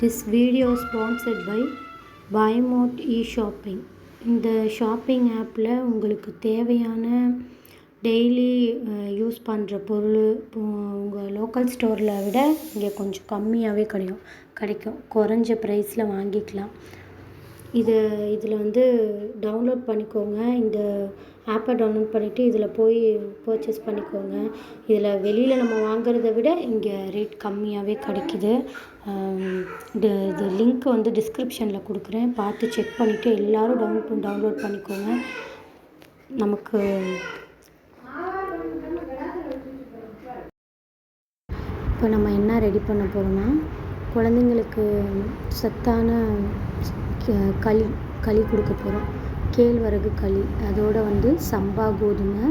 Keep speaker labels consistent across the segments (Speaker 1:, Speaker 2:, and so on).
Speaker 1: This video is sponsored by Buymote e-shopping. இந்த shopping ஆப்பில் உங்களுக்கு தேவையான டெய்லி யூஸ் பண்ணுற பொருள் உங்கள் லோக்கல் ஸ்டோரில் விட இங்கே கொஞ்சம் கம்மியாகவே கிடைக்கும் குறைஞ்ச ப்ரைஸில் வாங்கிக்கலாம். இதில் வந்து டவுன்லோட் பண்ணிக்கோங்க. இந்த ஆப்பை டவுன்லோட் பண்ணிவிட்டு இதில் போய் பர்ச்சேஸ் பண்ணிக்கோங்க. இதில் வெளியில் நம்ம வாங்குறத விட இங்கே ரேட் கம்மியாகவே கிடைக்கிது. இது லிங்க் வந்து டிஸ்கிரிப்ஷனில் கொடுக்குறேன், பார்த்து செக் பண்ணிவிட்டு எல்லோரும் டவுன்லோட் பண்ணிக்கோங்க. நமக்கு இப்போ நம்ம என்ன ரெடி பண்ண போகிறோம்னா, குழந்தைங்களுக்கு சத்தான களி கொடுக்க போகிறோம். கேழ்வரகு களி, அதோடு வந்து சம்பா கோதுமை,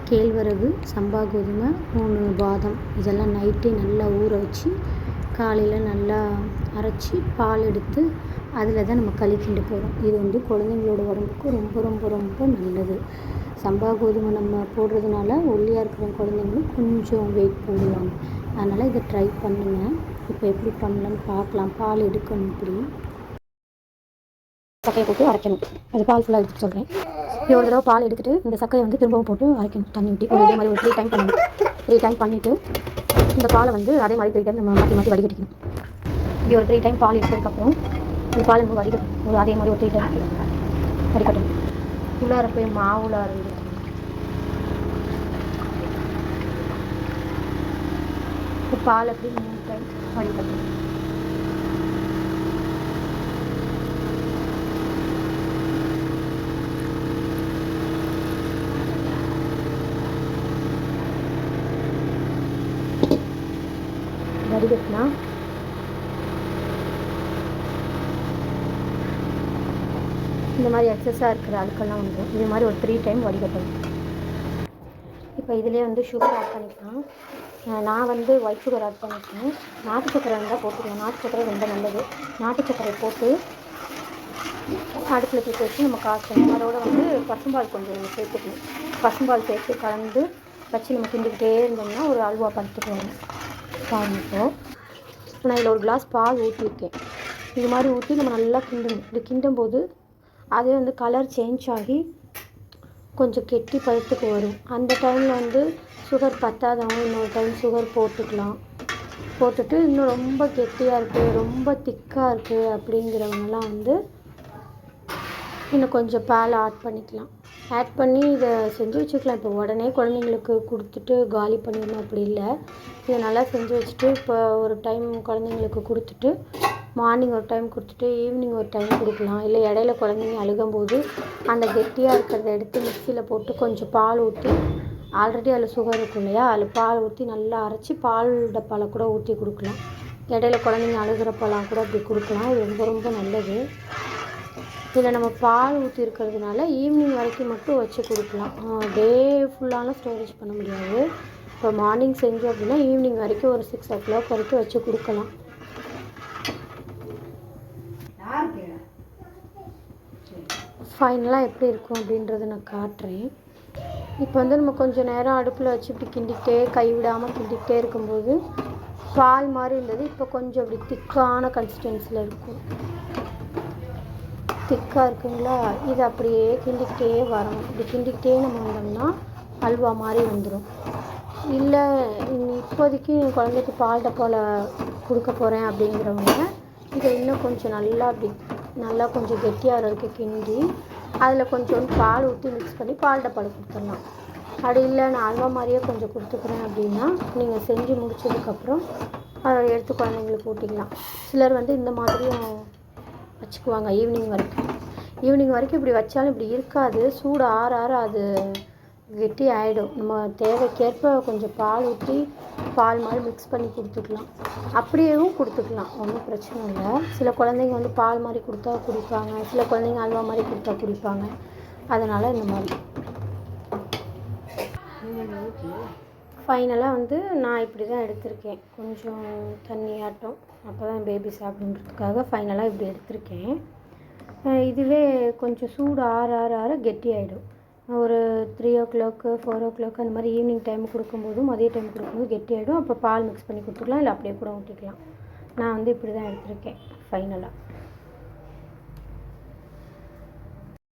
Speaker 1: கேழ்வரகு, சம்பா கோதுமை, 3 பாதாம், இதெல்லாம் நைட்டே நல்லா ஊற வச்சு காலையில் நல்லா அரைச்சி பால் எடுத்து அதில் தான் நம்ம களி கிண்ட போகிறோம். இது வந்து குழந்தைங்களோட உடம்புக்கு ரொம்ப ரொம்ப ரொம்ப நல்லது. சம்பா கோதுமை நம்ம போடுறதுனால ஒல்லியாக இருக்கிற குழந்தைங்களும் கொஞ்சம் வெயிட் போடுவாங்க. அதனால் இதை ட்ரை பண்ணுங்கள். இப்போ எப்படி பண்ணலான்னு பார்க்கலாம். பால் எடுக்கணும், இப்படி சக்கையை போட்டு அரைக்கணும். அது பால் ஃபுல்லாக எடுத்துட்டு சொல்கிறேன். இப்படி ஒரு தடவை பால் எடுத்துகிட்டு இந்த சக்கையை வந்து திரும்பவும் போட்டு அரைக்கணும், தண்ணி ஊற்றி. இதே மாதிரி ஒரு 3 டைம் பண்ணணும். 3 டைம் பண்ணிவிட்டு இந்த பாலை வந்து அதே மாதிரி 3 டைம் நம்ம மாற்றி வடிகட்டிக்கணும். இப்படி ஒரு 3 டைம் பால் எடுத்ததுக்கப்புறம் இந்த பால் நம்ம வடிகட்டணும். அதே மாதிரி ஒரு 3 டைம் வடிகட்டணும். உள்ளார போய் மாவுளார பால் அப்படி 3 டைம் வடிகட்டணும். வடிகட்டினா இந்த மாதிரி எக்ஸஸாக இருக்கிற அழுக்கெல்லாம் வந்துடும். இதே மாதிரி ஒரு 3 டைம் வடிகட்டணும். இப்போ இதிலே வந்து சுகர் ஆட் பண்ணிக்கலாம். நான் வந்து ஒயிட் சுகர் ஆட் பண்ணிக்கிறேன். நாட்டு சக்கரை இருந்தால் போட்டுக்கலாம். நாட்டு சக்கரை ரொம்ப நல்லது. நாட்டு சக்கரை போட்டு அடுப்பில் தூக்கி வச்சு நம்ம காய்ச்சணும். அதோடு வந்து பசும்பால் கொஞ்சம் சேர்த்துக்கணும். பசும்பால் சேர்த்து கலந்து வச்சு நம்ம கிண்டிக்கிட்டே இருந்தோம்னா ஒரு அல்வா படுத்துட்டு வரும். பாருங்கள், இப்போ நான் இதில் ஒரு கிளாஸ் பால் ஊற்றிருக்கேன். இது மாதிரி ஊற்றி நம்ம நல்லா கிண்டணும். இப்படி கிண்டும்போது அதே வந்து கலர் சேஞ்ச் ஆகி கொஞ்சம் கெட்டி பழுத்துக்கு வரும். அந்த டைமில் வந்து சுகர் பத்தாதவங்க இன்னொரு டைம் சுகர் போட்டுக்கலாம். போட்டுட்டு இன்னும் ரொம்ப கெட்டியாக இருக்குது, ரொம்ப திக்காக இருக்குது அப்படிங்கிறவங்கலாம் வந்து இன்னும் கொஞ்சம் பால் ஆட் பண்ணிக்கலாம். ஆட் பண்ணி இதை செஞ்சு வச்சுக்கலாம். இப்போ உடனே குழந்தைங்களுக்கு கொடுத்துட்டு காலி பண்ணிடணும் அப்படி இல்லை. இதை நல்லா செஞ்சு வச்சுட்டு இப்போ ஒரு டைம் குழந்தைங்களுக்கு கொடுத்துட்டு மார்னிங் ஒரு டைம் கொடுத்துட்டு ஈவினிங் ஒரு டைம் கொடுக்கலாம். இல்லை இடையில குழந்தைங்க அழுகும்போது அந்த கெட்டியாக இருக்கிறத எடுத்து மிக்சியில் போட்டு கொஞ்சம் பால் ஊற்றி, ஆல்ரெடி அதில் சுகர் இருக்கும் இல்லையா, அதில் பால் ஊற்றி நல்லா அரைச்சி பால் டப்பாவில் கூட ஊற்றி கொடுக்கலாம். இடையில குழந்தைங்க அழுகிறப்பெல்லாம் கூட அப்படி கொடுக்கலாம். இது ரொம்ப ரொம்ப நல்லது. இதில் நம்ம பால் ஊற்றி இருக்கிறதுனால ஈவினிங் வரைக்கும் மட்டும் வச்சு கொடுக்கலாம். டே ஃபுல்லாலாம் ஸ்டோரேஜ் பண்ண முடியாது. இப்போ மார்னிங் செஞ்சோம் அப்படின்னா ஈவினிங் வரைக்கும் ஒரு 6 o'clock வரைக்கும் வச்சு கொடுக்கலாம். ஃபைனலாக எப்படி இருக்கும் அப்படின்றத நான் காட்டுறேன். இப்போ வந்து நம்ம கொஞ்சம் நேரம் அடுப்பில் வச்சு இப்படி கிண்டிக்கிட்டே கைவிடாமல் கிண்டிக்கிட்டே இருக்கும்போது பால் மாதிரி இருந்தது. இப்போ கொஞ்சம் அப்படி திக்கான கன்சிஸ்டன்சியில் இருக்கும். திக்காக இருக்குங்களா, இது அப்படியே கிண்டிக்கிட்டே வரணும். இப்படி கிண்டிக்கிட்டே நம்ம வந்தோம்னா அல்வா மாதிரி வந்துடும். இல்லை இப்போதைக்கு குழந்தைக்கு பால் டப்பாவில் கொடுக்க போகிறேன் அப்படிங்கிறவங்க இதை இன்னும் கொஞ்சம் நல்லா கொஞ்சம் கெட்டியாக வரைக்கும் கிண்டி அதில் கொஞ்சோண்டு பால் ஊற்றி மிக்ஸ் பண்ணி பால் டப்பாவில் கொடுத்துடலாம். அப்படி இல்லை நான் அல்வா மாதிரியே கொஞ்சம் கொடுத்துக்குறேன் அப்படின்னா நீங்கள் செஞ்சு முடிச்சதுக்கப்புறம் அதை எடுத்து குழந்தைங்களுக்கு ஊட்டிக்கலாம். சிலர் வந்து இந்த மாதிரியும் வச்சுக்குவாங்க. ஈவினிங் வரைக்கும் இப்படி வச்சாலும் இப்படி இருக்காது. சூடு ஆற அது கெட்டி ஆகிடும். நம்ம தேவைக்கேற்ப கொஞ்சம் பால் ஊற்றி பால் மாதிரி மிக்ஸ் பண்ணி கொடுத்துக்கலாம். அப்படியேவும் கொடுத்துக்கலாம், ஒன்றும் பிரச்சனை இல்லை. சில குழந்தைங்க வந்து பால் மாதிரி கொடுத்தா குடிப்பாங்க, சில குழந்தைங்க அல்வா மாதிரி கொடுத்தா குடிப்பாங்க. அதனால் இந்த மாதிரி ஃபைனலாக வந்து நான் இப்படி தான் எடுத்திருக்கேன். கொஞ்சம் தண்ணி ஆட்டம், அப்போ தான் பேபி சாப்பிடுன்றதுக்காக ஃபைனலாக இப்படி எடுத்திருக்கேன். இதுவே கொஞ்சம் சூடு ஆற கெட்டி ஆகிடும். ஒரு 3 o'clock 4 o'clock அந்த மாதிரி ஈவினிங் டைம் கொடுக்கும்போது மதிய டைம் கொடுக்கும்போது கெட்டி ஆகிடும். அப்போ பால் மிக்ஸ் பண்ணி கொடுத்துக்கலாம், இல்லை அப்படியே கூட ஊற்றிக்கலாம். நான் வந்து இப்படி தான் எடுத்திருக்கேன் ஃபைனலாக.